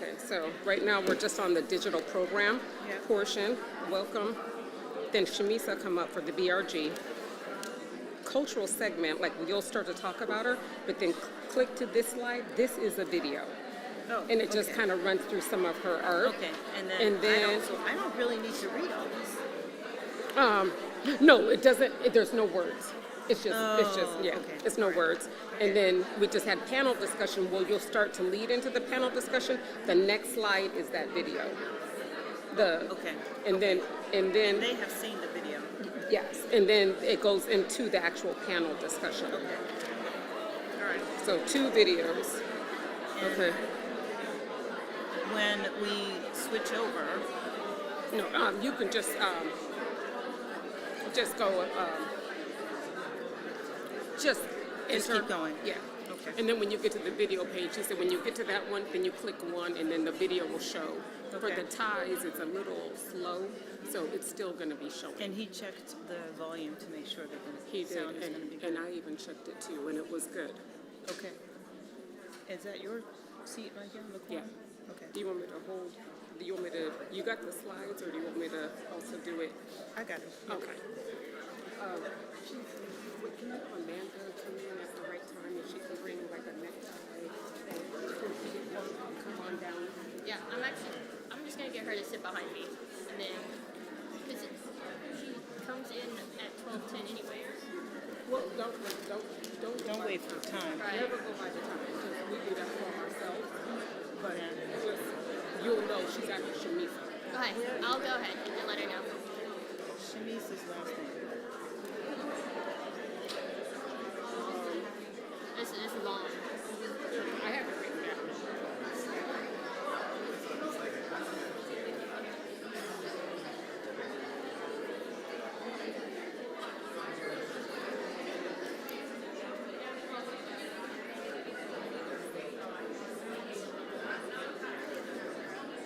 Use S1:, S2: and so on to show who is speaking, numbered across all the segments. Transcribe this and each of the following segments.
S1: Okay, so right now we're just on the digital program portion. Welcome. Then Shamisa come up for the BRG. Cultural segment, like you'll start to talk about her, but then click to this slide. This is a video.
S2: Oh,
S1: and it just kind of runs through some of her art.
S2: Okay, and then I don't really need to read all this.
S1: No, it doesn't. There's no words. It's just
S2: okay.
S1: it's no words. And then we just had panel discussion. Well, you'll start to lead into the panel discussion. The next slide is that video. And then
S2: and they have seen the video.
S1: Yes, and then it goes into the actual panel discussion.
S2: Okay. All right.
S1: So 2 videos.
S2: And
S1: okay.
S2: When we switch over,
S1: no, you can just go, just
S2: keep going.
S1: Yeah.
S2: Okay.
S1: And then when you get to the video page, he said when you get to that one, then you click one, and then the video will show.
S2: Okay.
S1: For the ties, it's a little slow, so it's still going to be showing.
S2: And he checked the volume to make sure that
S1: He
S2: the
S1: did,
S2: sound is going to be good.
S1: and I even checked it too, and it was good.
S2: Okay. Is that your seat right here in the corner?
S1: Yeah.
S2: Okay.
S1: Do you want me to hold? Do you want me to? You got the slides, or do you want me to also do it?
S2: I got it.
S1: Okay. Can Amanda come in at the right time, and she can bring like a necktie and come on down?
S3: Yeah, I'm just gonna get her to sit behind me, and then, because she comes in at 12:10 anyway.
S1: Well, don't
S2: wait for time.
S3: Right.
S1: Never go by the time. Just we do that for ourselves. But just you'll know she's actually Shamisa.
S3: Okay, I'll go ahead and let her know.
S2: Shamisa's last name.
S3: This is long.
S1: I have it written down.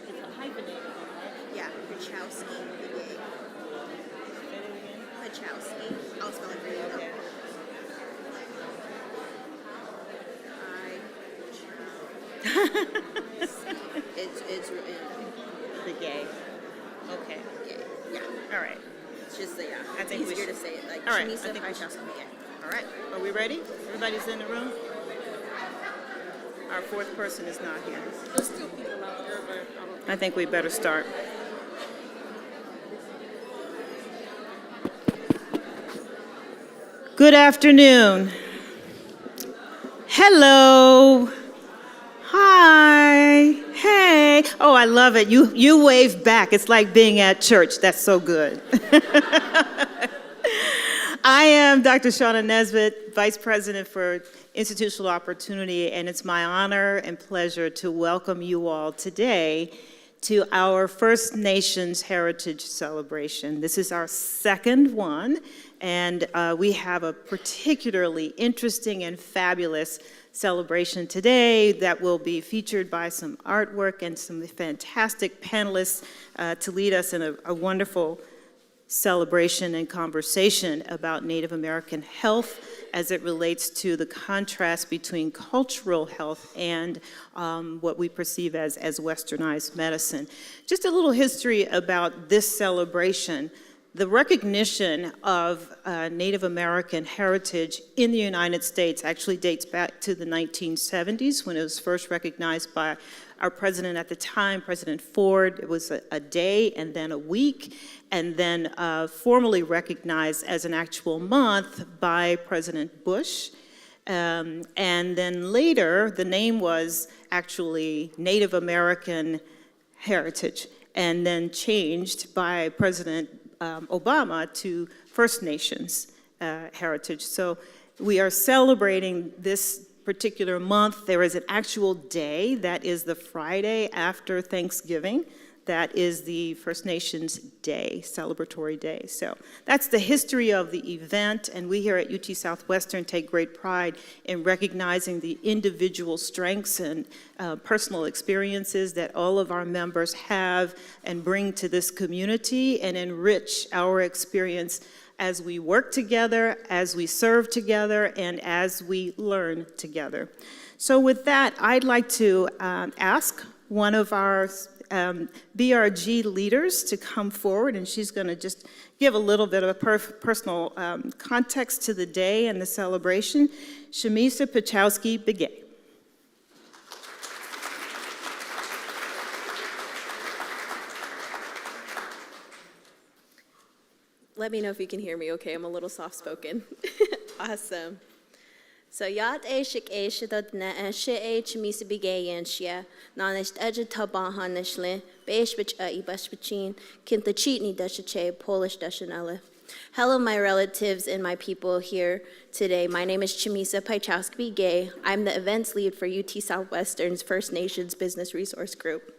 S2: It's a hyphenated one, right?
S4: Yeah, Pachowski, the gay.
S2: Say it again.
S4: Pachowski. I'll spell it for you.
S2: Okay.
S4: It's
S2: The gay. Okay.
S4: gay. Yeah.
S2: All right.
S4: It's just yeah.
S2: I think we
S4: easier
S2: should-
S4: to say it like
S2: All right, I
S4: Shamisa
S2: think we should-
S4: Pachowski. Yeah. All right.
S2: Are we ready? Everybody's in the room? Our 4th person is not here.
S1: There's still people out there, but I don't.
S2: I think we better start. Good afternoon. Hello. Hi. Hey. Oh, I love it. You wave back. It's like being at church. That's so good. I am Dr. Shauna Nesbitt, Vice President for Institutional Opportunity, and it's my honor and pleasure to welcome you all today to our First Nations Heritage Celebration. This is our 2nd one, and we have a particularly interesting and fabulous celebration today that will be featured by some artwork and some fantastic panelists to lead us in a wonderful celebration and conversation about Native American health as it relates to the contrast between cultural health and what we perceive as westernized medicine. Just a little history about this celebration. The recognition of Native American heritage in the United States actually dates back to the 1970s when it was first recognized by our president at the time, President Ford. It was a day and then a week, and then formally recognized as an actual month by President Bush. And then later, the name was actually Native American Heritage, and then changed by President Obama to First Nations Heritage. So we are celebrating this particular month. There is an actual day that is the Friday after Thanksgiving. That is the First Nations Day, celebratory day. So that's the history of the event, and we here at UT Southwestern take great pride in recognizing the individual strengths and personal experiences that all of our members have and bring to this community and enrich our experience as we work together, as we serve together, and as we learn together. So with that, I'd like to ask one of our BRG leaders to come forward, and she's going to just give a little bit of a personal context to the day and the celebration. Shamisa Pachowski-Begay.
S5: Let me know if you can hear me okay. I'm a little soft-spoken. Awesome. So yat shik dot na chimisa bigayanshia nanish tabahanishle beshbich ibashbichin kintachitni dashache Polish dashanella. Hello, my relatives and my people here today. My name is Chimisa Pachowski-Begay. I'm the events lead for UT Southwestern's First Nations Business Resource Group.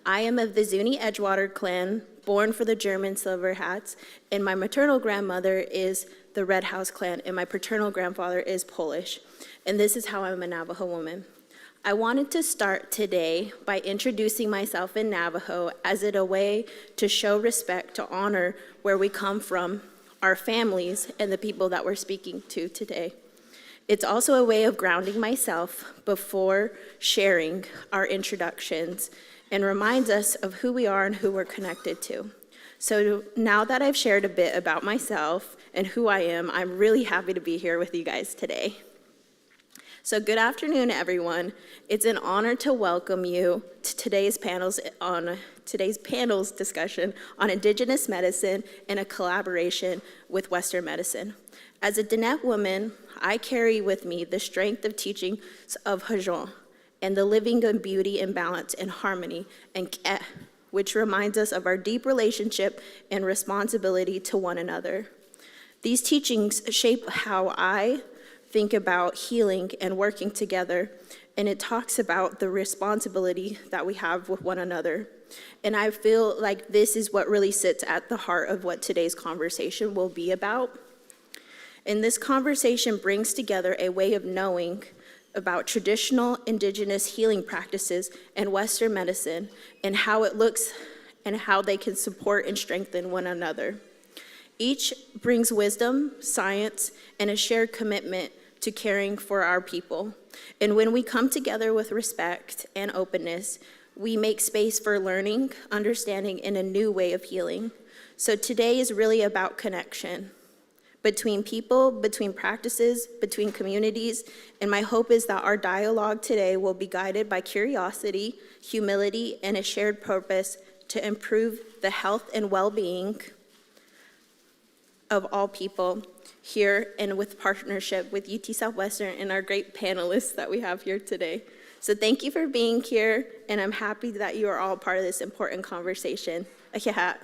S5: I am of the Zuni Edgewater clan, born for the German Silver Hats, and my maternal grandmother is the Red House clan, and my paternal grandfather is Polish. And this is how I'm a Navajo woman. I wanted to start today by introducing myself in Navajo as a way to show respect, to honor where we come from, our families, and the people that we're speaking to today. It's also a way of grounding myself before sharing our introductions and reminds us of who we are and who we're connected to. So now that I've shared a bit about myself and who I am, I'm really happy to be here with you guys today. So good afternoon, everyone. It's an honor to welcome you to today's panel's discussion on Indigenous medicine and a collaboration with Western medicine. As a Diné woman, I carry with me the strength of teachings of Hajon and the living in beauty and balance and harmony, and K'e, which reminds us of our deep relationship and responsibility to one another. These teachings shape how I think about healing and working together, and it talks about the responsibility that we have with one another. And I feel like this is what really sits at the heart of what today's conversation will be about. And this conversation brings together a way of knowing about traditional Indigenous healing practices and Western medicine and how it looks and how they can support and strengthen one another. Each brings wisdom, science, and a shared commitment to caring for our people. And when we come together with respect and openness, we make space for learning, understanding, and a new way of healing. So today is really about connection between people, between practices, between communities, and my hope is that our dialogue today will be guided by curiosity, humility, and a shared purpose to improve the health and well-being of all people here and with partnership with UT Southwestern and our great panelists that we have here today. So thank you for being here, and I'm happy that you are all part of this important conversation. Ahihat.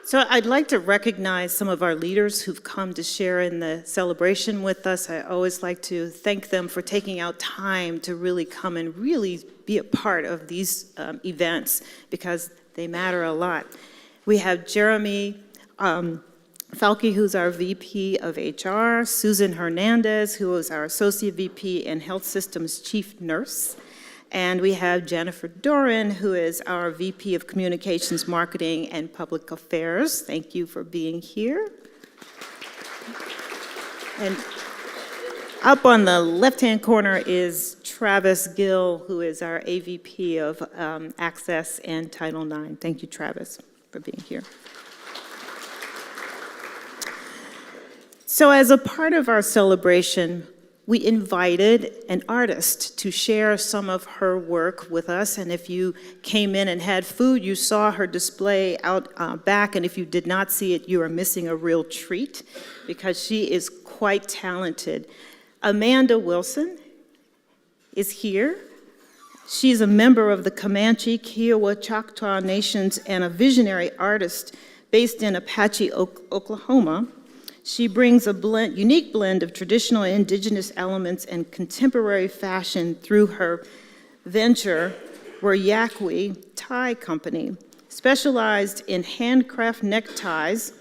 S2: So I'd like to recognize some of our leaders who've come to share in the celebration with us. I always like to thank them for taking out time to really come and really be a part of these events because they matter a lot. We have Jeremy Falke, who's our VP of HR, Susan Hernandez, who is our Associate VP and Health Systems Chief Nurse, and we have Jennifer Doran, who is our VP of Communications, Marketing, and Public Affairs. Thank you for being here. And up on the left-hand corner is Travis Gill, who is our AVP of Access and Title IX. Thank you, Travis, for being here. So as a part of our celebration, we invited an artist to share some of her work with us, and if you came in and had food, you saw her display out back, and if you did not see it, you are missing a real treat because she is quite talented. Amanda Wilson is here. She's a member of the Comanche, Kiowa, Choctaw Nations and a visionary artist based in Apache, Oklahoma. She brings a unique blend of traditional indigenous elements and contemporary fashion through her venture, Wayakwi Tie Company. Specialized in handcraft neckties,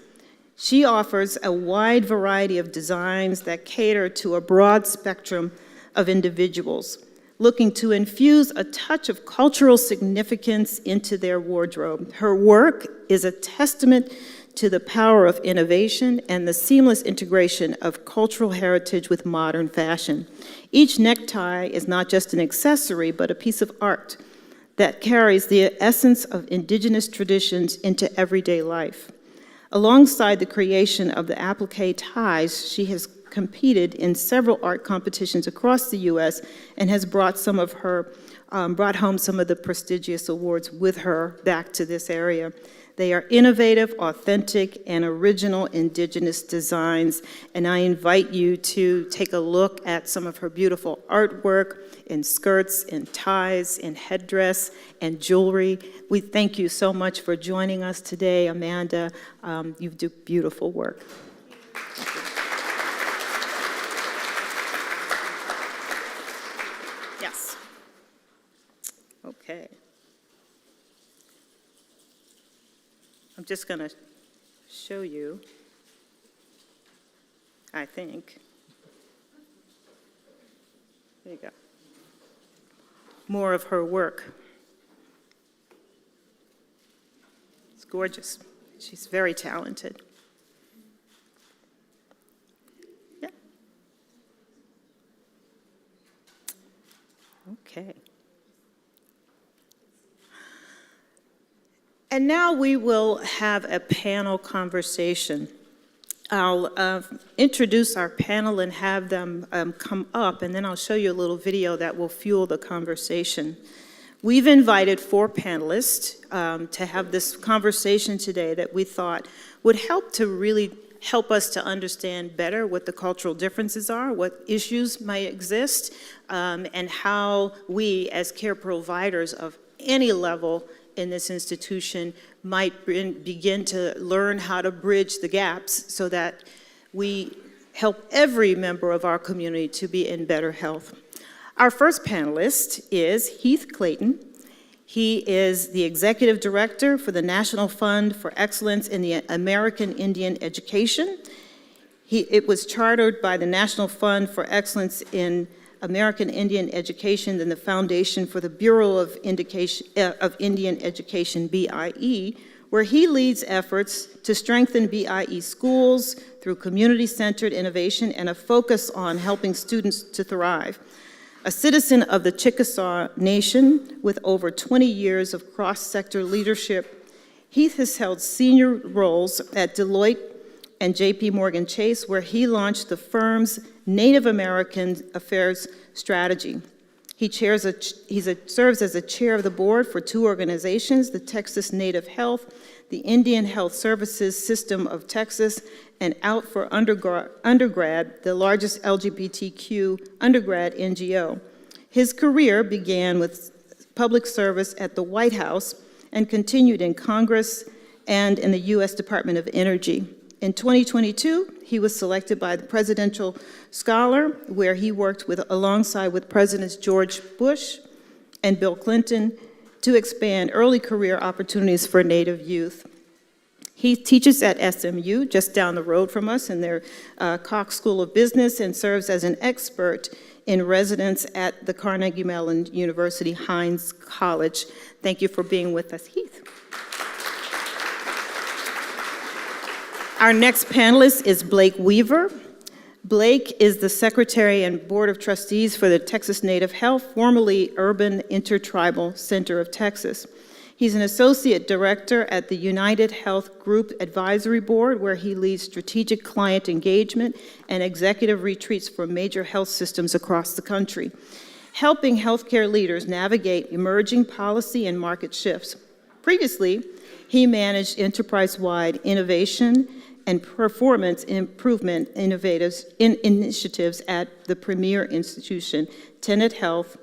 S2: she offers a wide variety of designs that cater to a broad spectrum of individuals. looking to infuse a touch of cultural significance into their wardrobe. Her work is a testament to the power of innovation and the seamless integration of cultural heritage with modern fashion. Each necktie is not just an accessory, but a piece of art that carries the essence of indigenous traditions into everyday life. Alongside the creation of the applique ties, she has competed in several art competitions across the U.S. and has brought home some of the prestigious awards with her back to this area. They are innovative, authentic, and original indigenous designs, and I invite you to take a look at some of her beautiful artwork in skirts, in ties, in headdress, and jewelry. We thank you so much for joining us today, Amanda. You do beautiful work. Yes. Okay. I'm just going to show you, I think. There you go. More of her work. It's gorgeous. She's very talented. Yeah. Okay. And now we will have a panel conversation. I'll introduce our panel and have them come up, and then I'll show you a little video that will fuel the conversation. We've invited 4 panelists to have this conversation today that we thought would help us to understand better what the cultural differences are, what issues might exist, and how we as care providers of any level in this institution might begin to learn how to bridge the gaps so that we help every member of our community to be in better health. Our first panelist is Heath Clayton. He is the Executive Director for the National Fund for Excellence in the American Indian Education. It was chartered by the National Fund for Excellence in American Indian Education and the Foundation for the Bureau of Indian Education, BIE, where he leads efforts to strengthen BIE schools through community-centered innovation and a focus on helping students to thrive. A citizen of the Chickasaw Nation with over 20 years of cross-sector leadership, Heath has held senior roles at Deloitte and J.P. Morgan Chase, where he launched the firm's Native American Affairs strategy. He serves as a chair of the board for 2 organizations, the Texas Native Health, the Indian Health Services System of Texas, and Out for Undergrad, the largest LGBTQ undergrad NGO. His career began with public service at the White House and continued in Congress and in the U.S. Department of Energy. In 2022, he was selected by the Presidential Scholar, where he worked alongside with Presidents George Bush and Bill Clinton to expand early career opportunities for Native youth. He teaches at SMU, just down the road from us, in their Cox School of Business, and serves as an expert in residence at the Carnegie Mellon University Heinz College. Thank you for being with us, Heath. Our next panelist is Blake Weaver. Blake is the Secretary and Board of Trustees for the Texas Native Health, formerly Urban Intertribal Center of Texas. He's an Associate Director at the United Health Group Advisory Board, where he leads strategic client engagement and executive retreats for major health systems across the country, helping healthcare leaders navigate emerging policy and market shifts. Previously, he managed enterprise-wide innovation and performance improvement initiatives at the premier institution, Tenet Health,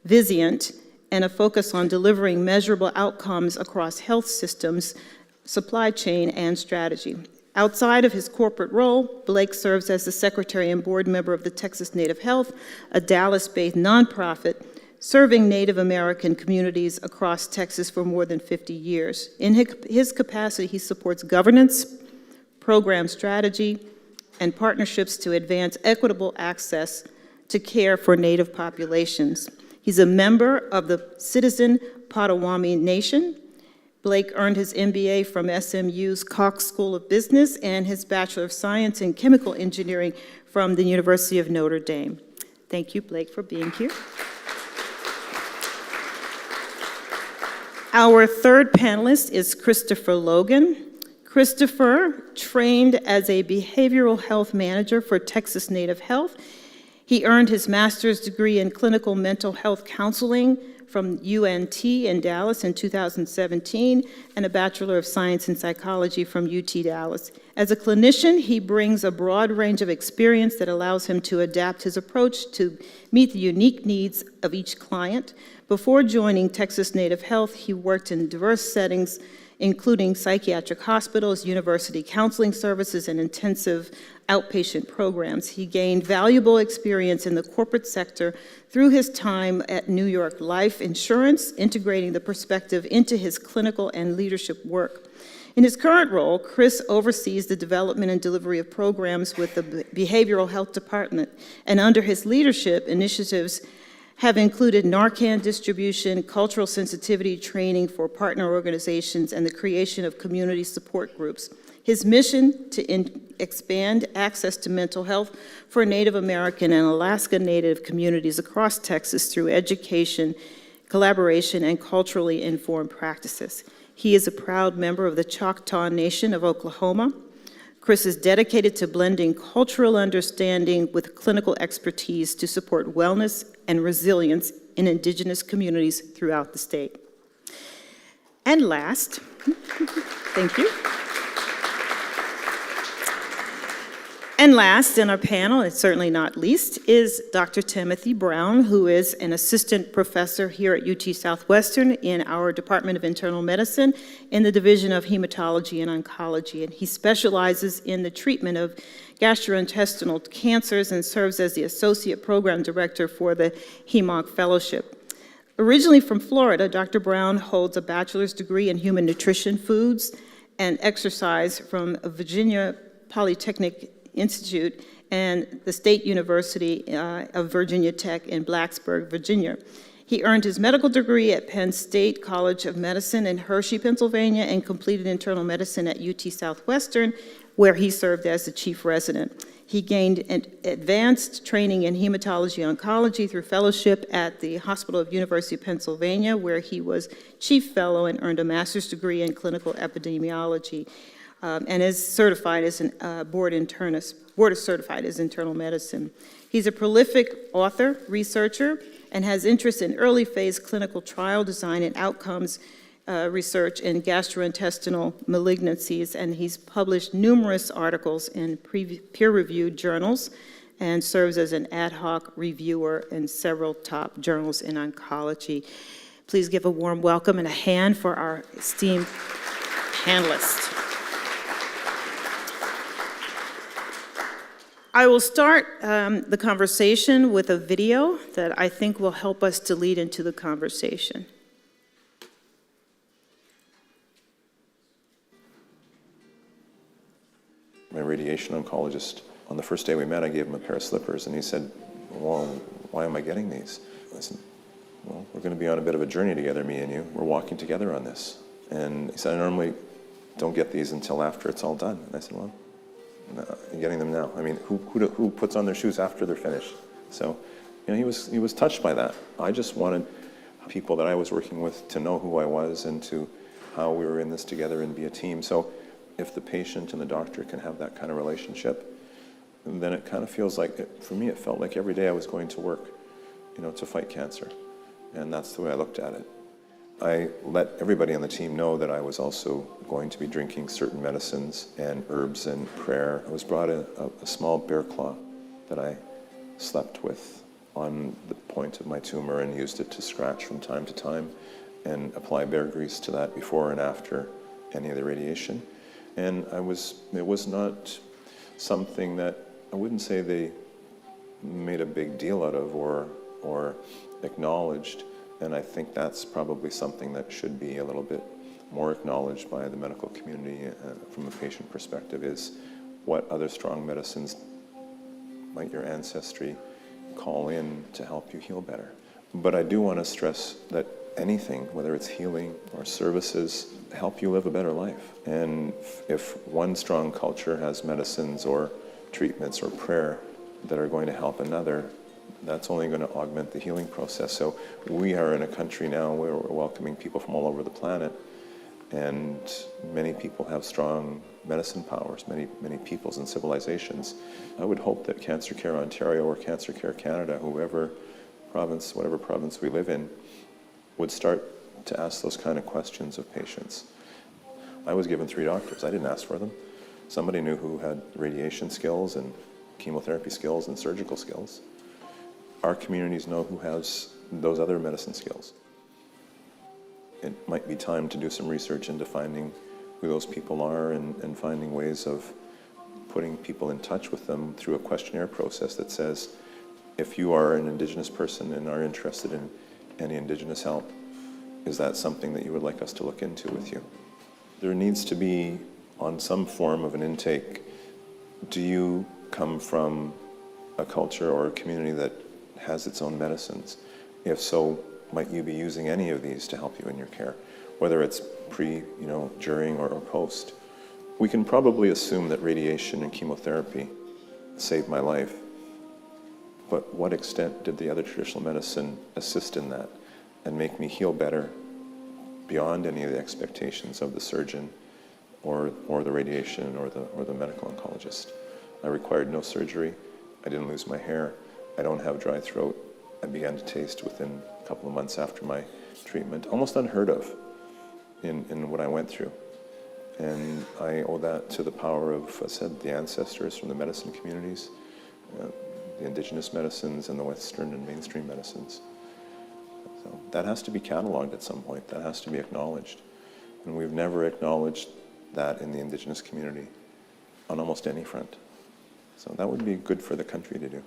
S2: Vizient, and a focus on delivering measurable outcomes across health systems, supply chain, and strategy. Outside of his corporate role, Blake serves as the secretary and board member of the Texas Native Health, a Dallas-based nonprofit serving Native American communities across Texas for more than 50 years. In his capacity, he supports governance, program strategy, and partnerships to advance equitable access to care for Native populations. He's a member of the Citizen Potawatomi Nation. Blake earned his MBA from SMU's Cox School of Business and his Bachelor of Science in Chemical Engineering from the University of Notre Dame. Thank you, Blake, for being here. Our third panelist is Christopher Logan. Christopher trained as a behavioral health manager for Texas Native Health. He earned his master's degree in clinical mental health counseling from UNT in Dallas in 2017 and a Bachelor of Science in Psychology from UT Dallas. As a clinician, he brings a broad range of experience that allows him to adapt his approach to meet the unique needs of each client. Before joining Texas Native Health, he worked in diverse settings, including psychiatric hospitals, university counseling services, and intensive outpatient programs. He gained valuable experience in the corporate sector through his time at New York Life Insurance, integrating the perspective into his clinical and leadership work. In his current role, Chris oversees the development and delivery of programs with the Behavioral Health Department, and under his leadership, initiatives have included Narcan distribution, cultural sensitivity training for partner organizations, and the creation of community support groups. His mission to expand access to mental health for Native American and Alaska Native communities across Texas through education, collaboration, and culturally informed practices. He is a proud member of the Choctaw Nation of Oklahoma. Chris is dedicated to blending cultural understanding with clinical expertise to support wellness and resilience in Indigenous communities throughout the state. And last, thank you. And last in our panel, and certainly not least, is Dr. Timothy Brown, who is an assistant professor here at UT Southwestern in our Department of Internal Medicine in the Division of Hematology and Oncology. And he specializes in the treatment of gastrointestinal cancers and serves as the associate program director for the HEMONC Fellowship. Originally from Florida, Dr. Brown holds a bachelor's degree in human nutrition, foods, and exercise from Virginia Polytechnic Institute and the State University of Virginia Tech in Blacksburg, Virginia. He earned his medical degree at Penn State College of Medicine in Hershey, Pennsylvania, and completed internal medicine at UT Southwestern, where he served as the chief resident. He gained an advanced training in hematology oncology through fellowship at the Hospital of University of Pennsylvania, where he was chief fellow and earned a master's degree in clinical epidemiology. And is certified as a board certified as internal medicine. He's a prolific author, researcher, and has interest in early phase clinical trial design and outcomes research in gastrointestinal malignancies, and he's published numerous articles in peer-reviewed journals and serves as an ad hoc reviewer in several top journals in oncology. Please give a warm welcome and a hand for our esteemed panelists. I will start the conversation with a video that I think will help us to lead into the conversation.
S6: My radiation oncologist, on the first day we met, I gave him a pair of slippers, and he said, well, why am I getting these? I said, well, we're going to be on a bit of a journey together, me and you. We're walking together on this. And he said, I normally don't get these until after it's all done. And I said, well, no, I'm getting them now. I mean, who puts on their shoes after they're finished? So, you know, he was touched by that. I just wanted people that I was working with to know who I was and to how we were in this together and be a team. So if the patient and the doctor can have that kind of relationship, then it kind of feels like, for me, it felt like every day I was going to work, you know, to fight cancer. And that's the way I looked at it. I let everybody on the team know that I was also going to be drinking certain medicines and herbs and prayer. I was brought a small bear claw that I slept with on the point of my tumor and used it to scratch from time to time and apply bear grease to that before and after any of the radiation. And it was not something that I wouldn't say they made a big deal out of or acknowledged. And I think that's probably something that should be a little bit more acknowledged by the medical community from a patient perspective, is what other strong medicines might your ancestry call in to help you heal better. But I do want to stress that anything, whether it's healing or services, help you live a better life. And if one strong culture has medicines or treatments or prayer that are going to help another, that's only going to augment the healing process. So we are in a country now where we're welcoming people from all over the planet, and many people have strong medicine powers, many peoples and civilizations. I would hope that Cancer Care Ontario or Cancer Care Canada, whatever province we live in, would start to ask those kind of questions of patients. I was given 3 doctors. I didn't ask for them. Somebody knew who had radiation skills and chemotherapy skills and surgical skills. Our communities know who has those other medicine skills. It might be time to do some research into finding who those people are and finding ways of putting people in touch with them through a questionnaire process that says, if you are an Indigenous person and are interested in any Indigenous help, is that something that you would like us to look into with you? There needs to be on some form of an intake. Do you come from a culture or a community that has its own medicines? If so, might you be using any of these to help you in your care, whether it's pre, during, or post? We can probably assume that radiation and chemotherapy saved my life, but what extent did the other traditional medicine assist in that and make me heal better beyond any of the expectations of the surgeon or the radiation or the medical oncologist? I required no surgery. I didn't lose my hair. I don't have dry throat. I began to taste within a couple of months after my treatment, almost unheard of in what I went through. And I owe that to the power of, as I said, the ancestors from the medicine communities, the Indigenous medicines and the Western and mainstream medicines. So that has to be cataloged at some point. That has to be acknowledged. And we've never acknowledged that in the Indigenous community on almost any front. So that would be good for the country to do.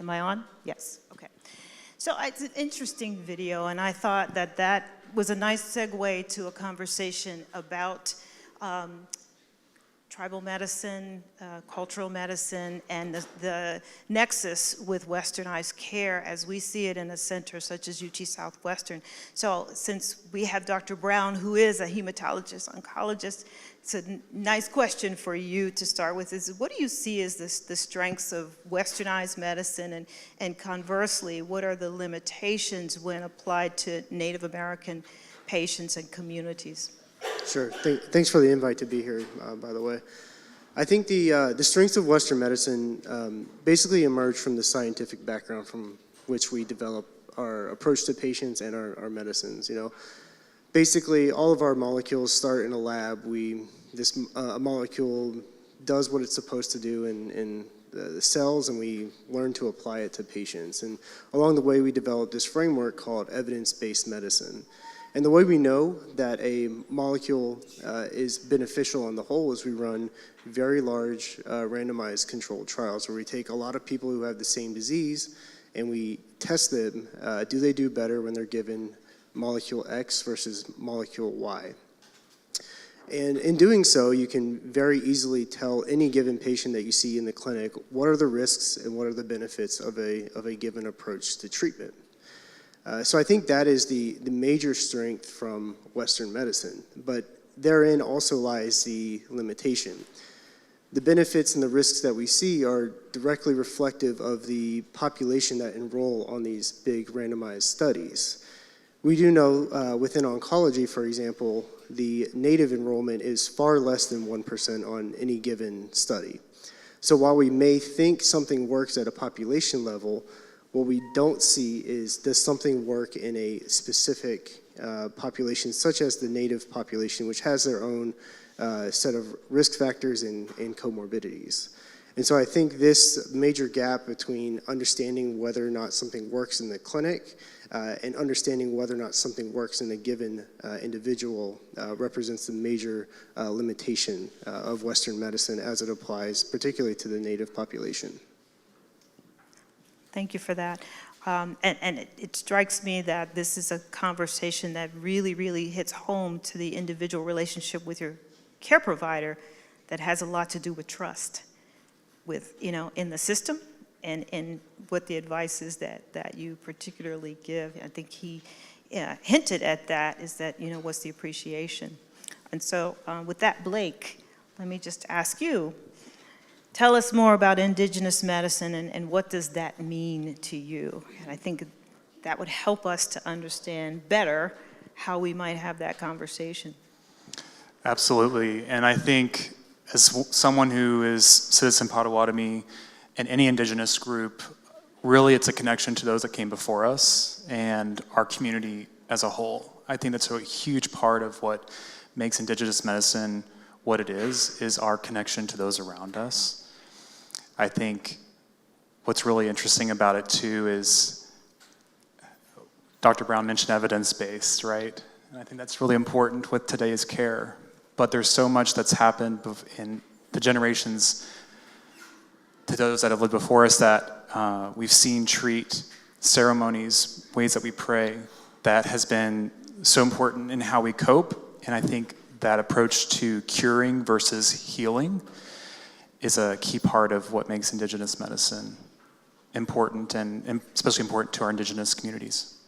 S2: Am I on? Yes, okay. So it's an interesting video, and I thought that was a nice segue to a conversation about tribal medicine, cultural medicine, and the nexus with westernized care as we see it in a center such as UT Southwestern. So since we have Dr. Brown, who is a hematologist, oncologist, it's a nice question for you to start with is, what do you see as the strengths of westernized medicine, and conversely, what are the limitations when applied to Native American patients and communities?
S7: Sure. Thanks for the invite to be here, by the way. I think the strengths of Western medicine basically emerge from the scientific background from which we develop our approach to patients and our medicines. Basically, all of our molecules start in a lab. This molecule does what it's supposed to do in the cells, and we learn to apply it to patients. And along the way, we developed this framework called evidence-based medicine. And the way we know that a molecule is beneficial on the whole is we run very large randomized controlled trials where we take a lot of people who have the same disease and we test them. Do they do better when they're given molecule X versus molecule Y? And in doing so, you can very easily tell any given patient that you see in the clinic what are the risks and what are the benefits of a given approach to treatment. So I think that is the major strength from Western medicine, but therein also lies the limitation. The benefits and the risks that we see are directly reflective of the population that enroll on these big randomized studies. We do know within oncology, for example, the native enrollment is far less than 1% on any given study. So while we may think something works at a population level, what we don't see is, does something work in a specific population, such as the native population, which has their own set of risk factors and comorbidities. And so I think this major gap between understanding whether or not something works in the clinic and understanding whether or not something works in a given individual represents the major limitation of Western medicine as it applies particularly to the native population.
S2: Thank you for that. And it strikes me that this is a conversation that really, really hits home to the individual relationship with your care provider that has a lot to do with trust with, in the system and in what the advice is that you particularly give. I think he hinted at that, is that, what's the appreciation. And so with that, Blake, let me just ask you, tell us more about indigenous medicine and what does that mean to you? And I think that would help us to understand better how we might have that conversation.
S8: Absolutely. And I think as someone who is Citizen Potawatomi and any indigenous group, really it's a connection to those that came before us and our community as a whole. I think that's a huge part of what makes indigenous medicine what it is our connection to those around us. I think what's really interesting about it too is Dr. Brown mentioned evidence-based, right? And I think that's really important with today's care. But there's so much that's happened in the generations to those that have lived before us that we've seen treat ceremonies, ways that we pray, that has been so important in how we cope. And I think that approach to curing versus healing is a key part of what makes indigenous medicine important, and especially important to our indigenous communities.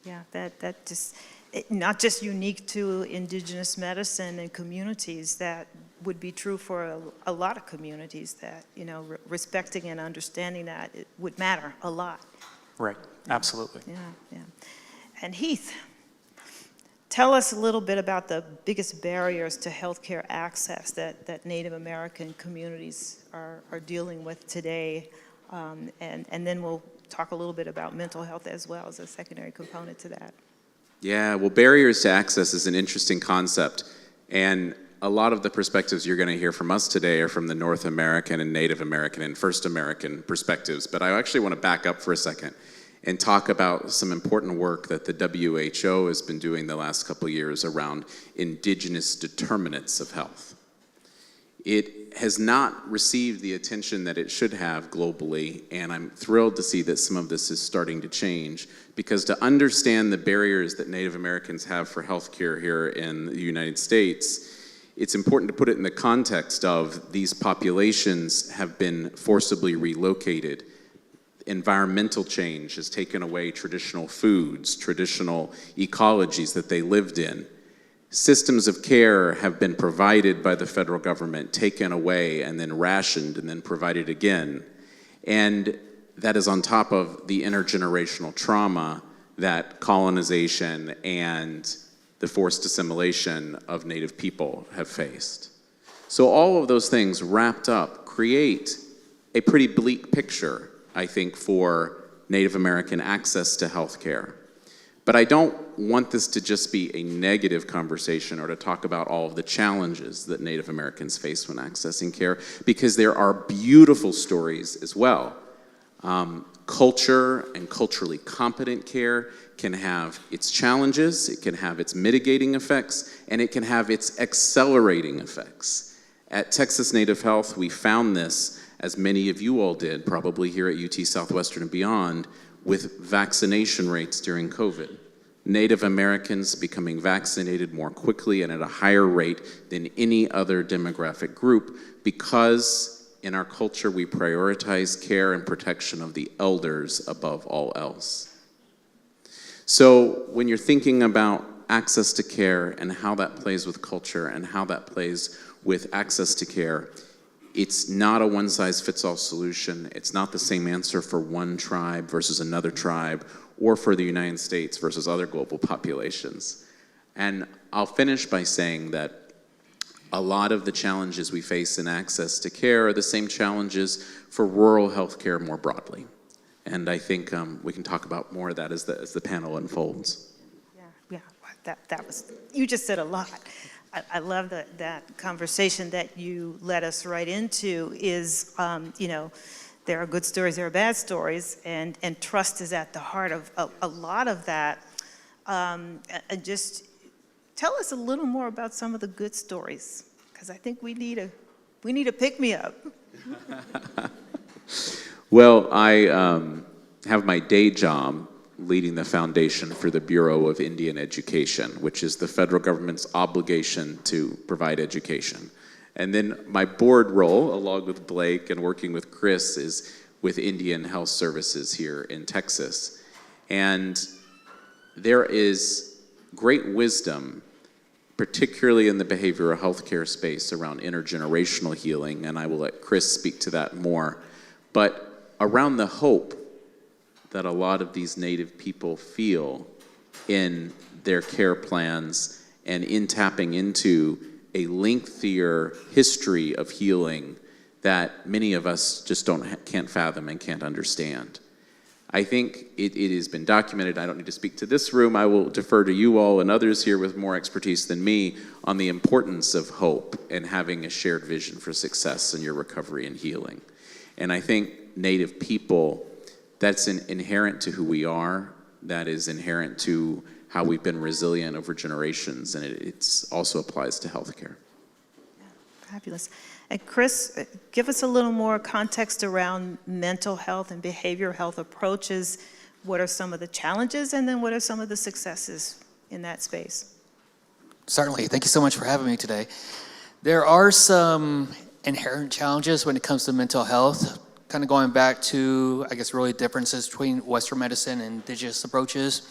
S2: Yeah, that just, not just unique to indigenous medicine and communities, that would be true for a lot of communities, that, respecting and understanding that it would matter a lot.
S8: Right, absolutely.
S2: Yeah. And Heath, tell us a little bit about the biggest barriers to healthcare access that Native American communities are dealing with today, and then we'll talk a little bit about mental health as well as a secondary component to that.
S9: Yeah, well, barriers to access is an interesting concept, and a lot of the perspectives you're going to hear from us today are from the North American and Native American and First American perspectives, but I actually want to back up for a second and talk about some important work that the WHO has been doing the last couple of years around indigenous determinants of health. It has not received the attention that it should have globally, and I'm thrilled to see that some of this is starting to change, because to understand the barriers that Native Americans have for healthcare here in the United States, it's important to put it in the context of these populations have been forcibly relocated. Environmental change has taken away traditional foods, traditional ecologies that they lived in. Systems of care have been provided by the federal government, taken away, and then rationed, and then provided again. And that is on top of the intergenerational trauma that colonization and the forced assimilation of Native people have faced. So all of those things wrapped up create a pretty bleak picture, I think, for Native American access to health care. But I don't want this to just be a negative conversation or to talk about all of the challenges that Native Americans face when accessing care, because there are beautiful stories as well. Culture and culturally competent care can have its challenges, it can have its mitigating effects, and it can have its accelerating effects. At Texas Native Health, we found this, as many of you all did, probably here at UT Southwestern and beyond, with vaccination rates during COVID. Native Americans becoming vaccinated more quickly and at a higher rate than any other demographic group, because in our culture we prioritize care and protection of the elders above all else. So when you're thinking about access to care and how that plays with culture and how that plays with access to care, it's not a one-size-fits-all solution. It's not the same answer for one tribe versus another tribe, or for the United States versus other global populations. And I'll finish by saying that a lot of the challenges we face in access to care are the same challenges for rural health care more broadly. And I think we can talk about more of that as the panel unfolds.
S2: Yeah, that was, you just said a lot. I love that conversation that you led us right into is, there are good stories, there are bad stories, and trust is at the heart of a lot of that. And just tell us a little more about some of the good stories, because I think we need a pick-me-up.
S9: Well, I have my day job leading the foundation for the Bureau of Indian Education, which is the federal government's obligation to provide education. And then my board role, along with Blake and working with Chris, is with Indian Health Services here in Texas. And there is great wisdom, particularly in the behavioral health care space, around intergenerational healing, and I will let Chris speak to that more. But around the hope that a lot of these Native people feel in their care plans and in tapping into a lengthier history of healing that many of us just can't fathom and can't understand. I think it has been documented. I don't need to speak to this room. I will defer to you all and others here with more expertise than me on the importance of hope and having a shared vision for success in your recovery and healing. And I think Native people, that's inherent to who we are. That is inherent to how we've been resilient over generations, and it also applies to healthcare.
S2: Fabulous. And Chris, give us a little more context around mental health and behavioral health approaches. What are some of the challenges, and then what are some of the successes in that space?
S10: Certainly. Thank you so much for having me today. There are some inherent challenges when it comes to mental health, kind of going back to, I guess, really differences between Western medicine and indigenous approaches.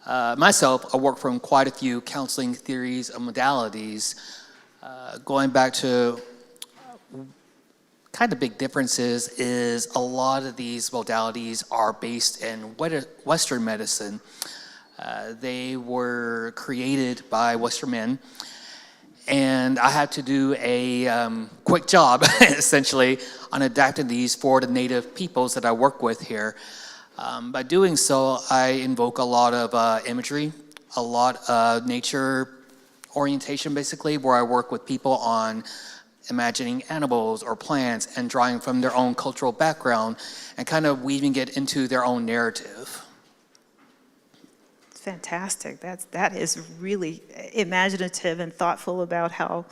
S10: Myself, I work from quite a few counseling theories and modalities, going back to kind of big differences is a lot of these modalities are based in Western medicine. They were created by Western men, and I had to do a quick job, essentially, on adapting these for the Native peoples that I work with here. By doing so, I invoke a lot of imagery, a lot of nature orientation, basically, where I work with people on imagining animals or plants and drawing from their own cultural background and kind of weaving it into their own narrative.
S2: Fantastic. That is really imaginative and thoughtful about how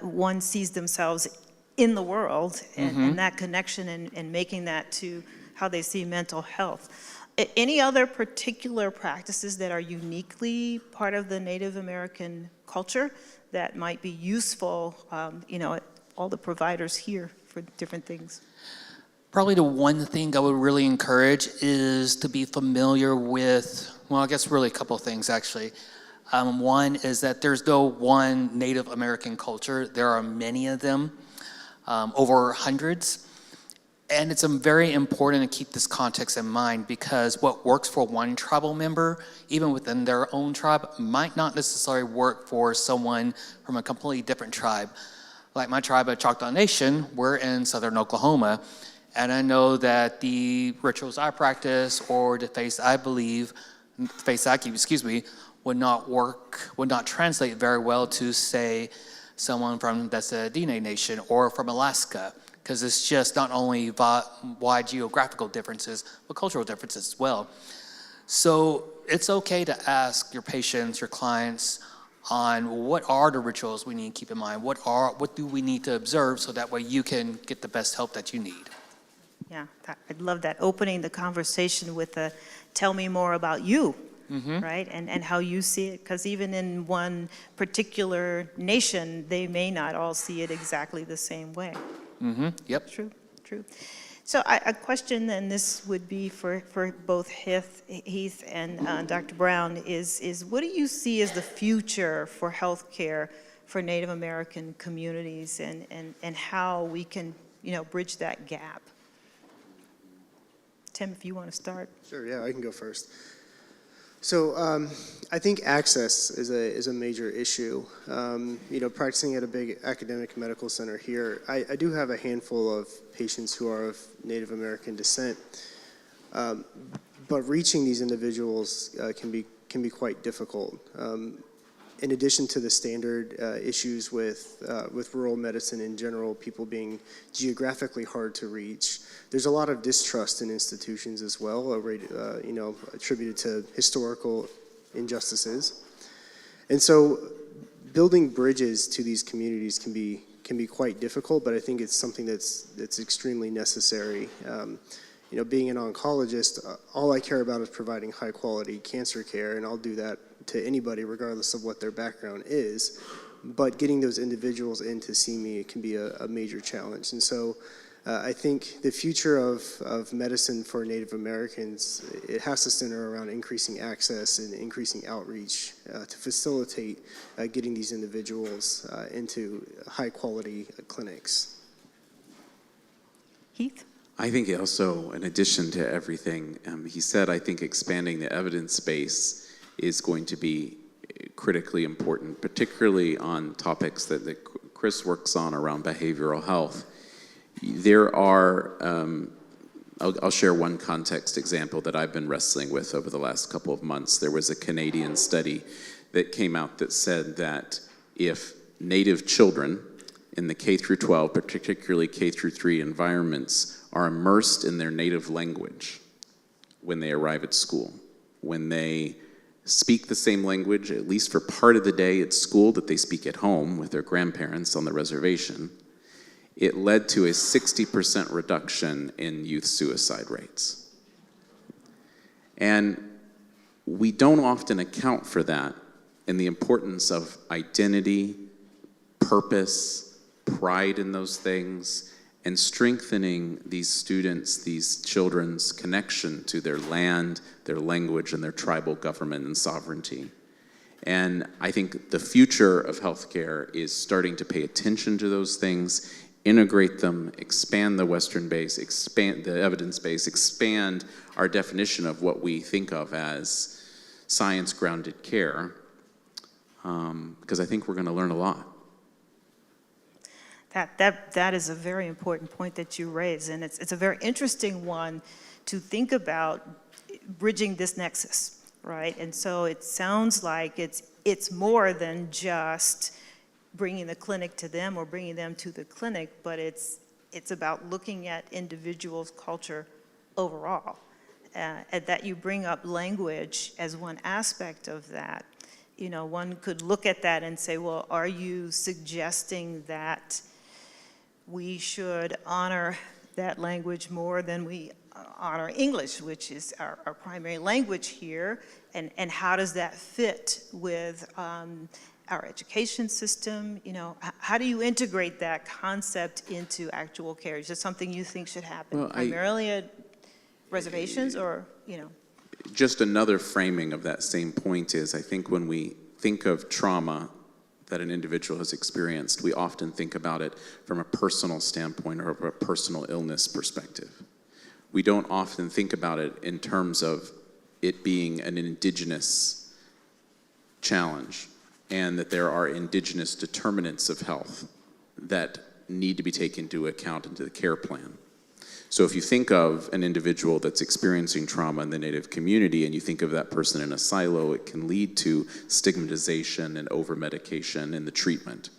S2: one sees themselves in the world and that connection and making that to how they see mental health. Any other particular practices that are uniquely part of the Native American culture that might be useful, all the providers here for different things?
S10: Probably the one thing I would really encourage is to be familiar with, well, I guess really a couple of things actually. One is that there's no one Native American culture. There are many of them, over hundreds. And it's very important to keep this context in mind because what works for one tribal member, even within their own tribe, might not necessarily work for someone from a completely different tribe. Like my tribe at Choctaw Nation, we're in southern Oklahoma, and I know that the rituals I practice or the faith I keep, would not translate very well to, say, someone from the Dene Nation or from Alaska. Because it's just not only wide geographical differences, but cultural differences as well. So it's okay to ask your patients, your clients, on what are the rituals we need to keep in mind? What do we need to observe so that way you can get the best help that you need?
S2: Yeah, I'd love that, opening the conversation with a tell me more about you, right? And how you see it, because even in one particular nation, they may not all see it exactly the same way.
S10: Yep.
S2: True. So a question, and this would be for both Heath and Dr. Brown, is what do you see as the future for healthcare for Native American communities and how we can, bridge that gap? Tim, if you want to start.
S7: Sure, yeah, I can go first. So I think access is a major issue. Practicing at a big academic medical center here, I do have a handful of patients who are of Native American descent, but reaching these individuals can be quite difficult. In addition to the standard issues with rural medicine in general, people being geographically hard to reach, there's a lot of distrust in institutions as well, attributed to historical injustices. And so building bridges to these communities can can be quite difficult, but I think it's something that's extremely necessary. Being an oncologist, all I care about is providing high quality cancer care, and I'll do that to anybody regardless of what their background is. But getting those individuals in to see me can be a major challenge. And so I think the future of medicine for Native Americans, it has to center around increasing access and increasing outreach to facilitate getting these individuals into high quality clinics.
S2: Heath?
S9: I think also, in addition to everything he said, I think expanding the evidence base is going to be critically important, particularly on topics that Chris works on around behavioral health. There are, I'll share one context example that I've been wrestling with over the last couple of months. There was a Canadian study that came out that said that if Native children in the K through 12, particularly K through 3 environments, are immersed in their native language when they arrive at school, when they speak the same language, at least for part of the day at school, that they speak at home with their grandparents on the reservation, it led to a 60% reduction in youth suicide rates. And we don't often account for that in the importance of identity, purpose, pride in those things, and strengthening these students, these children's connection to their land, their language, and their tribal government and sovereignty. And I think the future of healthcare is starting to pay attention to those things, integrate them, expand the Western base, expand the evidence base, expand our definition of what we think of as science-grounded care, because I think we're going to learn a lot.
S2: That is a very important point that you raise, and it's a very interesting one to think about bridging this nexus, right? And so it sounds like it's more than just bringing the clinic to them or bringing them to the clinic, but it's about looking at individuals' culture overall, and that you bring up language as one aspect of that. You know, one could look at that and say, well, are you suggesting that we should honor that language more than we honor English, which is our primary language here, and how does that fit with our education system? You know, how do you integrate that concept into actual care? Is it something you think should happen primarily at reservations, or, you know?
S9: Just another framing of that same point is, I think when we think of trauma that an individual has experienced, we often think about it from a personal standpoint or a personal illness perspective. We don't often think about it in terms of it being an indigenous challenge, and that there are indigenous determinants of health that need to be taken into account into the care plan. So if you think of an individual that's experiencing trauma in the Native community and you think of that person in a silo, it can lead to stigmatization and over-medication in the treatment.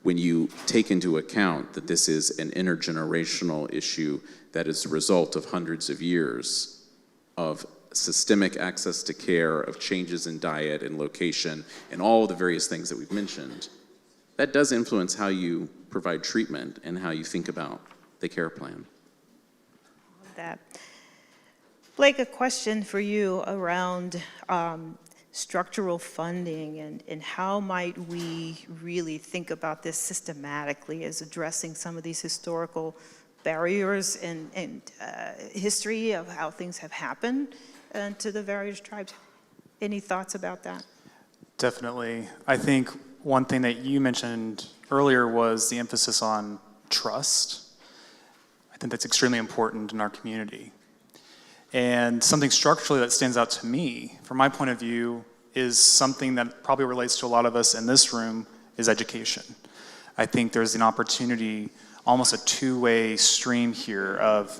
S9: When you take into account that this is an intergenerational issue that is the result of hundreds of years of systemic access to care, of changes in diet and location, and all the various things that we've mentioned, that does influence how you provide treatment and how you think about the care plan.
S2: That. Blake, a question for you around structural funding and how might we really think about this systematically as addressing some of these historical barriers and history of how things have happened to the various tribes. Any thoughts about that?
S8: Definitely. I think one thing that you mentioned earlier was the emphasis on trust. I think that's extremely important in our community. And something structurally that stands out to me, from my point of view, is something that probably relates to a lot of us in this room, is education. I think there's an opportunity, almost a two-way stream here of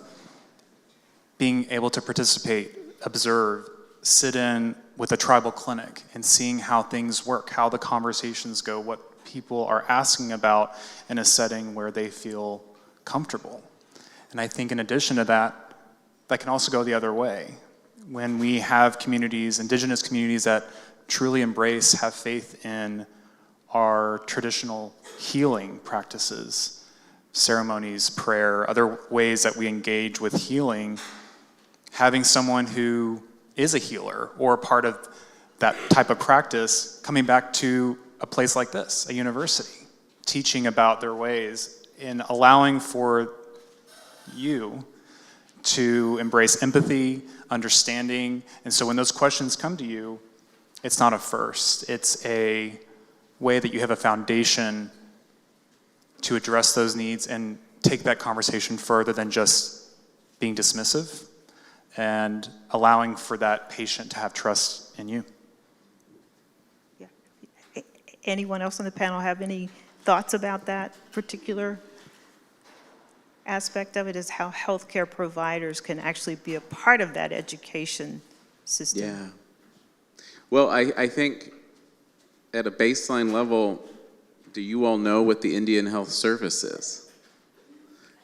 S8: being able to participate, observe, sit in with a tribal clinic and seeing how things work, how the conversations go, what people are asking about in a setting where they feel comfortable. And I think in addition to that, that can also go the other way. When we have communities, indigenous communities that truly embrace, have faith in our traditional healing practices, ceremonies, prayer, other ways that we engage with healing, having someone who is a healer or a part of that type of practice coming back to a place like this, a university, teaching about their ways and allowing for you to embrace empathy, understanding. And so when those questions come to you, it's not a first, it's a way that you have a foundation to address those needs and take that conversation further than just being dismissive and allowing for that patient to have trust in you.
S2: Yeah. Anyone else on the panel have any thoughts about that particular aspect of it, is how healthcare providers can actually be a part of that education system?
S9: Yeah. Well, I think at a baseline level, do you all know what the Indian Health Service is?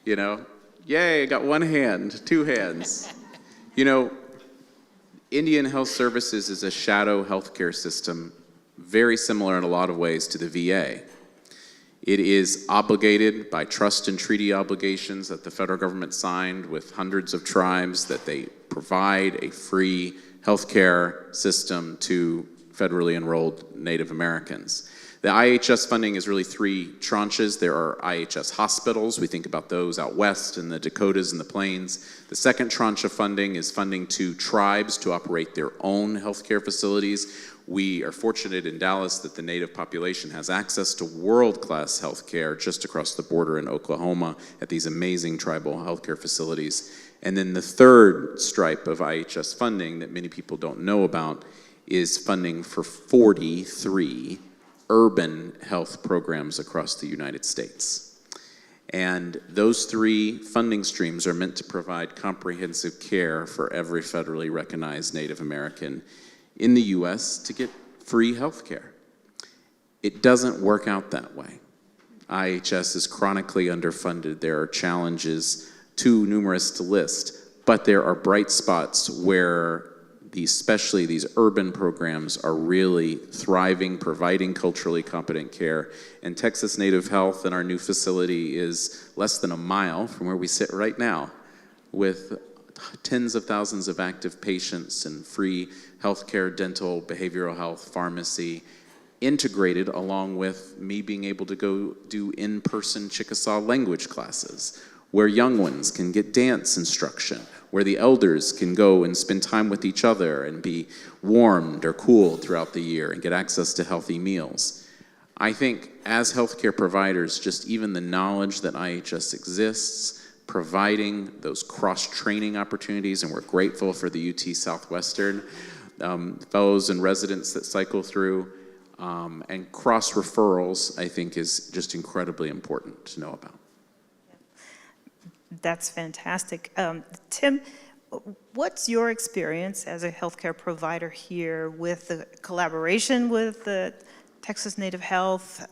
S9: You know, yay, I got one hand, two hands. You know, Indian Health Services is a shadow healthcare system, very similar in a lot of ways to the VA. It is obligated by trust and treaty obligations that the federal government signed with hundreds of tribes that they provide a free healthcare system to federally enrolled Native Americans. The IHS funding is really three tranches. There are IHS hospitals. We think about those out west in the Dakotas and the Plains. The second tranche of funding is funding to tribes to operate their own healthcare facilities. We are fortunate in Dallas that the Native population has access to world-class healthcare just across the border in Oklahoma at these amazing tribal healthcare facilities. And then the third stripe of IHS funding that many people don't know about is funding for 43 urban health programs across the United States. And those three funding streams are meant to provide comprehensive care for every federally recognized Native American in the US to get free health care. It doesn't work out that way. IHS is chronically underfunded. There are challenges too numerous to list, but there are bright spots where especially these urban programs are really thriving, providing culturally competent care. And Texas Native Health and our new facility is less than a mile from where we sit right now, with tens of thousands of active patients and free healthcare, dental, behavioral health, pharmacy, integrated along with me being able to go do in-person Chickasaw language classes, where young ones can get dance instruction, where the elders can go and spend time with each other and be warmed or cooled throughout the year and get access to healthy meals. I think as healthcare providers, just even the knowledge that IHS exists, providing those cross-training opportunities, and we're grateful for the UT Southwestern fellows and residents that cycle through, and cross-referrals, I think, is just incredibly important to know about.
S2: That's fantastic. Tim, what's your experience as a healthcare provider here with the collaboration with the Texas Native Health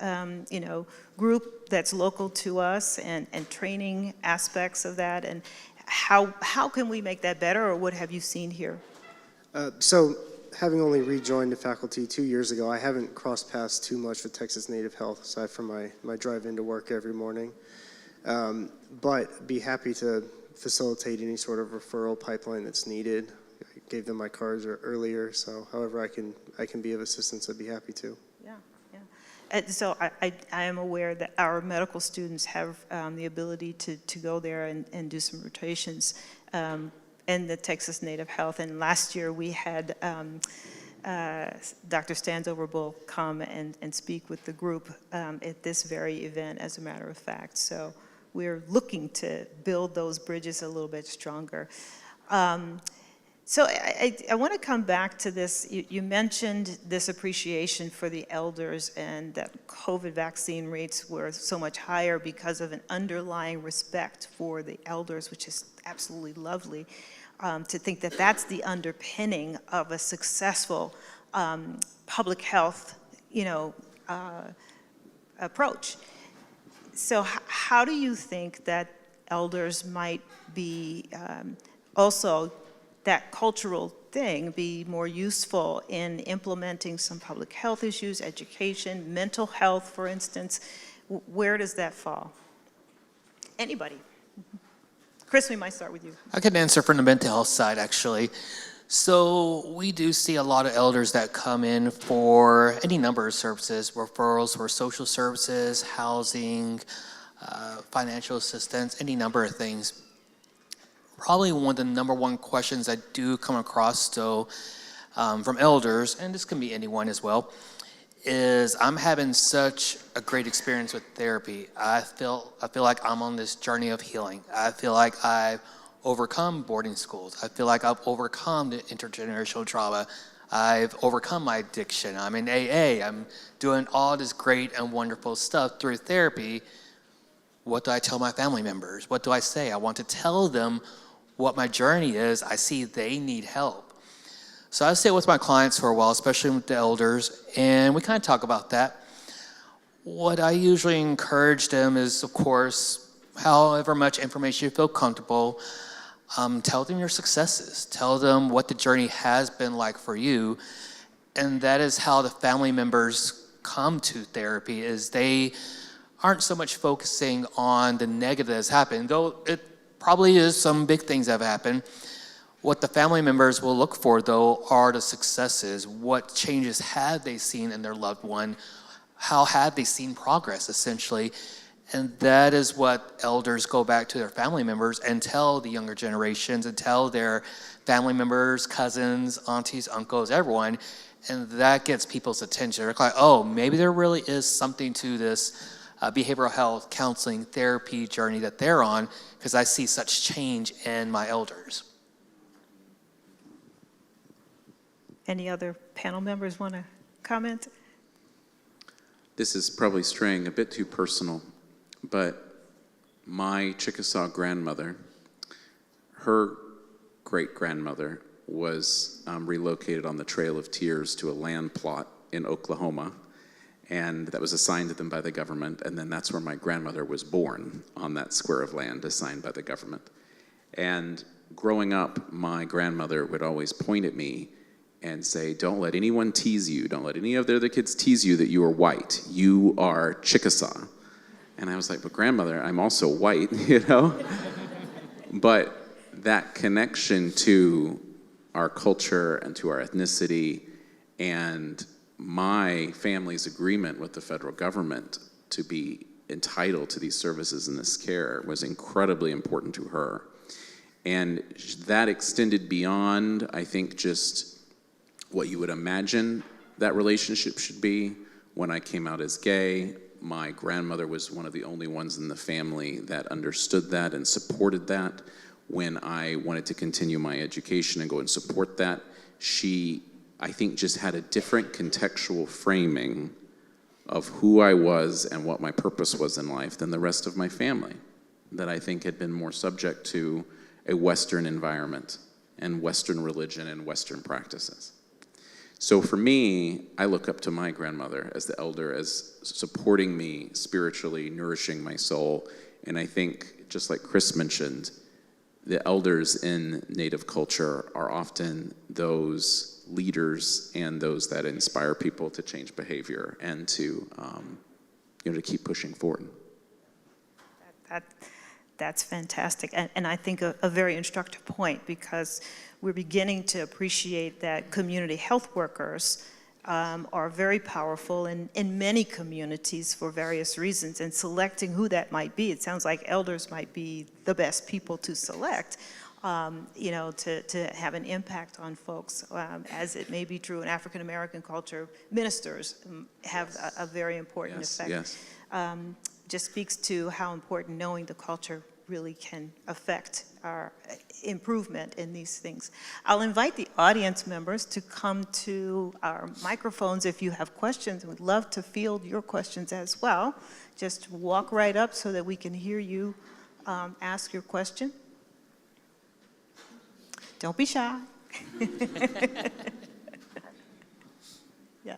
S2: group that's local to us, and training aspects of that, and how can we make that better, or what have you seen here?
S7: So having only rejoined the faculty 2 years ago, I haven't crossed paths too much with Texas Native Health aside from my drive into work every morning. But be happy to facilitate any sort of referral pipeline that's needed. I gave them my cards earlier, so however I can be of assistance, I'd be happy to.
S2: Yeah. And so I am aware that our medical students have the ability to go there and do some rotations in the Texas Native Health. And last year we had Dr. Stanzover come and speak with the group at this very event, as a matter of fact. So we're looking to build those bridges a little bit stronger. So I want to come back to this. You mentioned this appreciation for the elders, and that COVID vaccine rates were so much higher because of an underlying respect for the elders, which is absolutely lovely. To think that that's the underpinning of a successful public health, approach. So how do you think that elders might be also that cultural thing be more useful in implementing some public health issues, education, mental health, for instance? Where does that fall? Anybody? Chris, we might start with you.
S10: I can answer from the mental health side, actually. So we do see a lot of elders that come in for any number of services, referrals for social services, housing, financial assistance, any number of things. Probably one of the number one questions I do come across, though, from elders, and this can be anyone as well, is I'm having such a great experience with therapy. I feel like I'm on this journey of healing. I feel like I've overcome boarding schools. I feel like I've overcome the intergenerational trauma. I've overcome my addiction. I'm in AA. I'm doing all this great and wonderful stuff through therapy. What do I tell my family members? What do I say? I want to tell them what my journey is. I see they need help. So I sit with my clients for a while, especially with the elders, and we kind of talk about that. What I usually encourage them is, of course, however much information you feel comfortable, tell them your successes. Tell them what the journey has been like for you. And that is how the family members come to therapy, is they aren't so much focusing on the negative that's happened, though it probably is some big things that have happened. What the family members will look for, though, are the successes. What changes have they seen in their loved one? How have they seen progress, essentially? And that is what elders go back to their family members and tell the younger generations and tell their family members, cousins, aunties, uncles, everyone. And that gets people's attention. They're like, oh, maybe there really is something to this behavioral health, counseling, therapy journey that they're on, because I see such change in my elders.
S2: Any other panel members want to comment?
S9: This is probably straying a bit too personal, but my Chickasaw grandmother, her great-grandmother was relocated on the Trail of Tears to a land plot in Oklahoma, and that was assigned to them by the government, and then that's where my grandmother was born, on that square of land assigned by the government. And growing up, my grandmother would always point at me and say, don't let anyone tease you, don't let any of the other kids tease you that you are white. You are Chickasaw. And I was like, but grandmother, I'm also white, you know? But that connection to our culture and to our ethnicity and my family's agreement with the federal government to be entitled to these services and this care was incredibly important to her. And that extended beyond, I think, just what you would imagine that relationship should be. When I came out as gay, my grandmother was one of the only ones in the family that understood that and supported that. When I wanted to continue my education and go and support that, she, I think, just had a different contextual framing of who I was and what my purpose was in life than the rest of my family, that I think had been more subject to a Western environment and Western religion and Western practices. So for me, I look up to my grandmother as the elder, as supporting me spiritually, nourishing my soul. And I think, just like Chris mentioned, the elders in Native culture are often those leaders and those that inspire people to change behavior and to, to keep pushing forward.
S2: That's fantastic, and I think a very instructive point, because we're beginning to appreciate that community health workers are very powerful in many communities for various reasons, and selecting who that might be. It sounds like elders might be the best people to select, to have an impact on folks, as it may be true in African American culture. Ministers have a very important effect.
S9: Yes.
S2: Just speaks to how important knowing the culture really can affect our improvement in these things. I'll invite the audience members to come to our microphones if you have questions. We'd love to field your questions as well. Just walk right up so that we can hear you ask your question. Don't be shy. Yeah.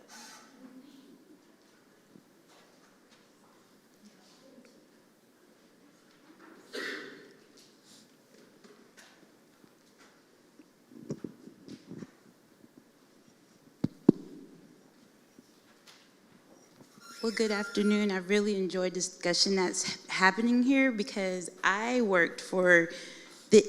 S11: Well, good afternoon. I really enjoyed the discussion that's happening here because I worked for the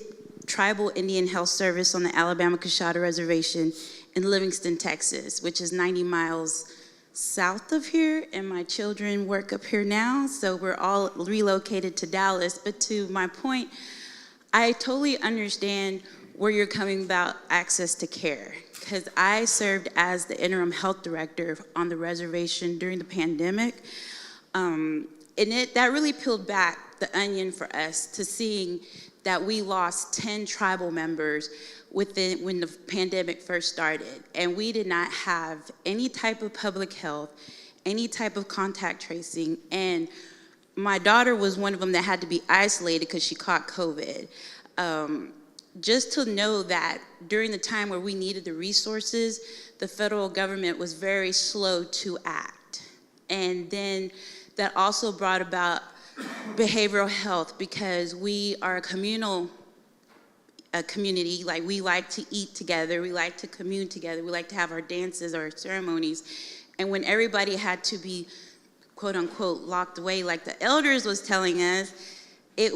S11: Tribal Indian Health Service on the Alabama-Coshada Reservation in Livingston, Texas, which is 90 miles south of here, and my children work up here now, so we're all relocated to Dallas. But to my point, I totally understand where you're coming about access to care, because I served as the interim health director on the reservation during the pandemic, and that really peeled back the onion for us to seeing that we lost 10 tribal members when the pandemic first started, and we did not have any type of public health, any type of contact tracing, and my daughter was one of them that had to be isolated because she caught COVID. Just to know that during the time where we needed the resources, the federal government was very slow to act. And then that also brought about behavioral health, because we are a community, like we like to eat together, we like to commune together, we like to have our dances, our ceremonies. And when everybody had to be, quote unquote, locked away, like the elders was telling us, it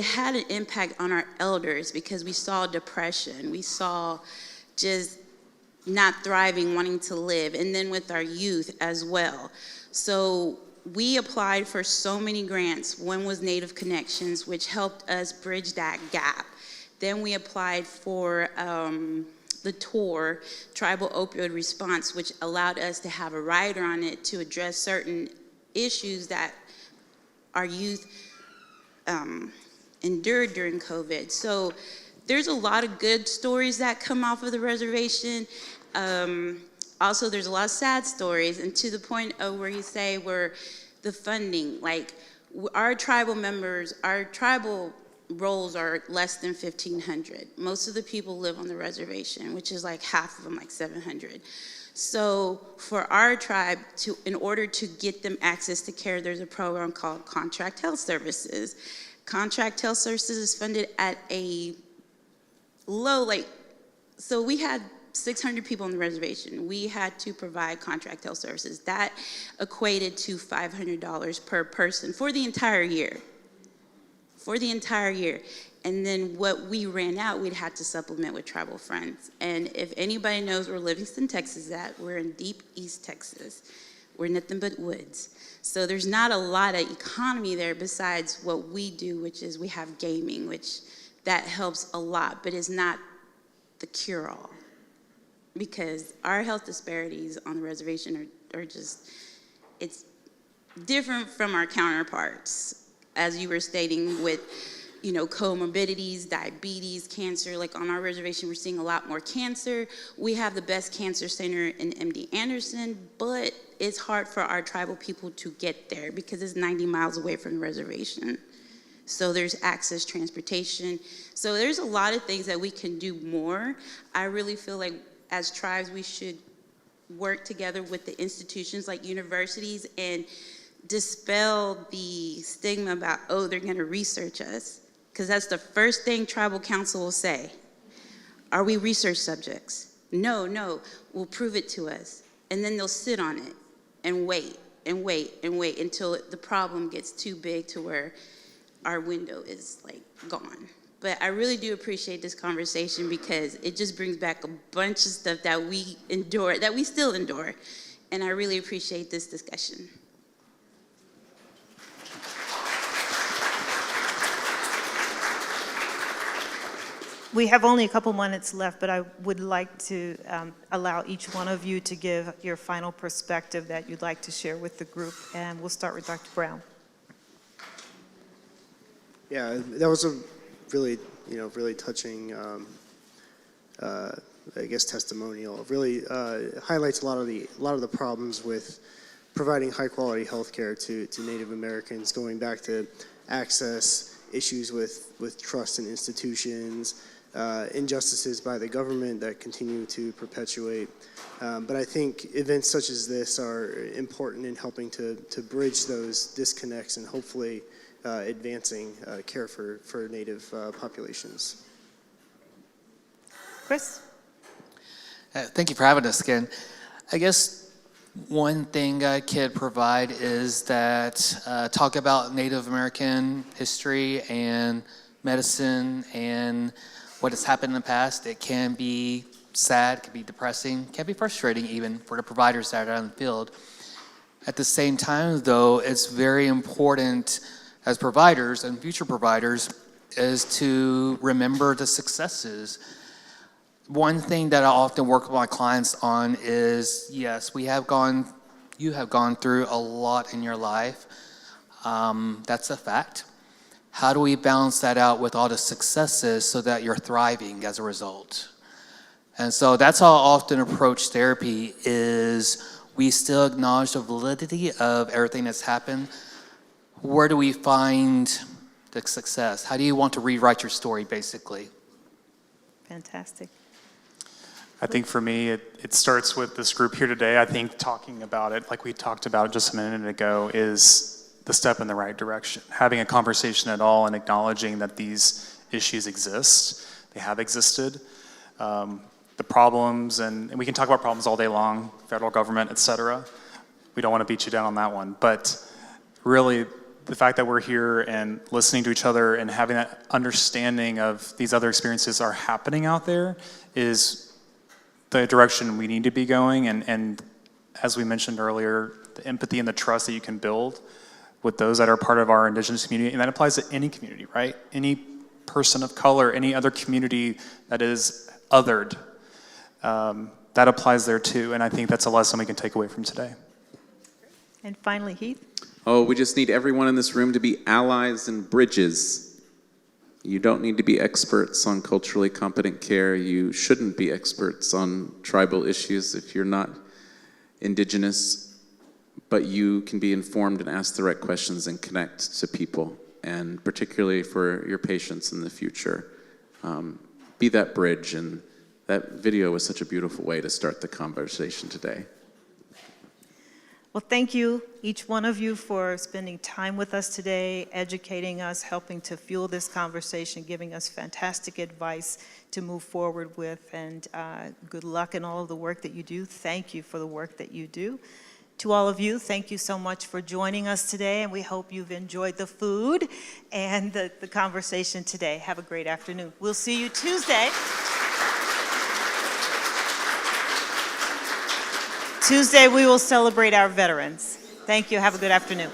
S11: had an impact on our elders, because we saw depression, we saw just not thriving, wanting to live, and then with our youth as well. So we applied for so many grants. One was Native Connections, which helped us bridge that gap. Then we applied for the TOR, Tribal Opioid Response, which allowed us to have a rider on it to address certain issues that our youth endured during COVID. So there's a lot of good stories that come off of the reservation. Also, there's a lot of sad stories, and to the point of where you say where the funding, like our tribal members, our tribal rolls are less than 1,500. Most of the people live on the reservation, which is like half of them, like 700. So for our tribe, in order to get them access to care, there's a program called Contract Health Services. Contract Health Services is funded at a low, so we had 600 people on the reservation. We had to provide contract health services. That equated to $500 per person for the entire year. For the entire year. And then what we ran out, we'd had to supplement with tribal funds. And if anybody knows where Livingston, Texas is at, we're in deep East Texas. We're nothing but woods. So there's not a lot of economy there besides what we do, which is we have gaming, which that helps a lot, but it's not the cure-all. Because our health disparities on the reservation are just, it's different from our counterparts, as you were stating with, comorbidities, diabetes, cancer. Like on our reservation, we're seeing a lot more cancer. We have the best cancer center in MD Anderson, but it's hard for our tribal people to get there because it's 90 miles away from the reservation. So there's access, transportation. So there's a lot of things that we can do more. I really feel like as tribes, we should work together with the institutions like universities and dispel the stigma about, oh, they're gonna research us. Because that's the first thing tribal council will say. Are we research subjects? No, well, prove it to us. And then they'll sit on it and wait and wait and wait until the problem gets too big to where our window is gone. But I really do appreciate this conversation because it just brings back a bunch of stuff that we endure, that we still endure. And I really appreciate this discussion.
S2: We have only a couple minutes left, but I would like to allow each one of you to give your final perspective that you'd like to share with the group. And we'll start with Dr. Brown.
S7: Yeah, that was a really, really touching, testimonial. It really highlights a lot of the problems with providing high quality health care to Native Americans, going back to access, issues with trust in institutions, injustices by the government that continue to perpetuate. But I think events such as this are important in helping to bridge those disconnects and hopefully advancing care for Native populations.
S2: Chris?
S10: Thank you for having us again. I guess One thing I could provide is that talk about Native American history and medicine and what has happened in the past. It can be sad, it can be depressing, can be frustrating even for the providers that are out in the field. At the same time, though, it's very important as providers and future providers is to remember the successes. One thing that I often work with my clients on is, yes, you have gone through a lot in your life. That's a fact. How do we balance that out with all the successes so that you're thriving as a result? And so that's how I often approach therapy is we still acknowledge the validity of everything that's happened. Where do we find the success? How do you want to rewrite your story, basically?
S2: Fantastic.
S8: I think for me, it starts with this group here today. I think talking about it, like we talked about just a minute ago, is the step in the right direction. Having a conversation at all and acknowledging that these issues exist. They have existed. The problems, and we can talk about problems all day long, federal government, et cetera. We don't want to beat you down on that one. But really, the fact that we're here and listening to each other and having that understanding of these other experiences are happening out there is the direction we need to be going. And as we mentioned earlier, the empathy and the trust that you can build with those that are part of our Indigenous community, and that applies to any community, right? Any person of color, any other community that is othered, that applies there too. And I think that's a lesson we can take away from today.
S2: And finally, Heath.
S9: Oh, we just need everyone in this room to be allies and bridges. You don't need to be experts on culturally competent care. You shouldn't be experts on tribal issues if you're not Indigenous, but you can be informed and ask the right questions and connect to people, and particularly for your patients in the future. Be that bridge, and that video was such a beautiful way to start the conversation today.
S2: Well, thank you, each one of you, for spending time with us today, educating us, helping to fuel this conversation, giving us fantastic advice to move forward with, and good luck in all of the work that you do. Thank you for the work that you do. To all of you, thank you so much for joining us today, and we hope you've enjoyed the food and the conversation today. Have a great afternoon. We'll see you Tuesday. Tuesday, we will celebrate our veterans. Thank you. Have a good afternoon.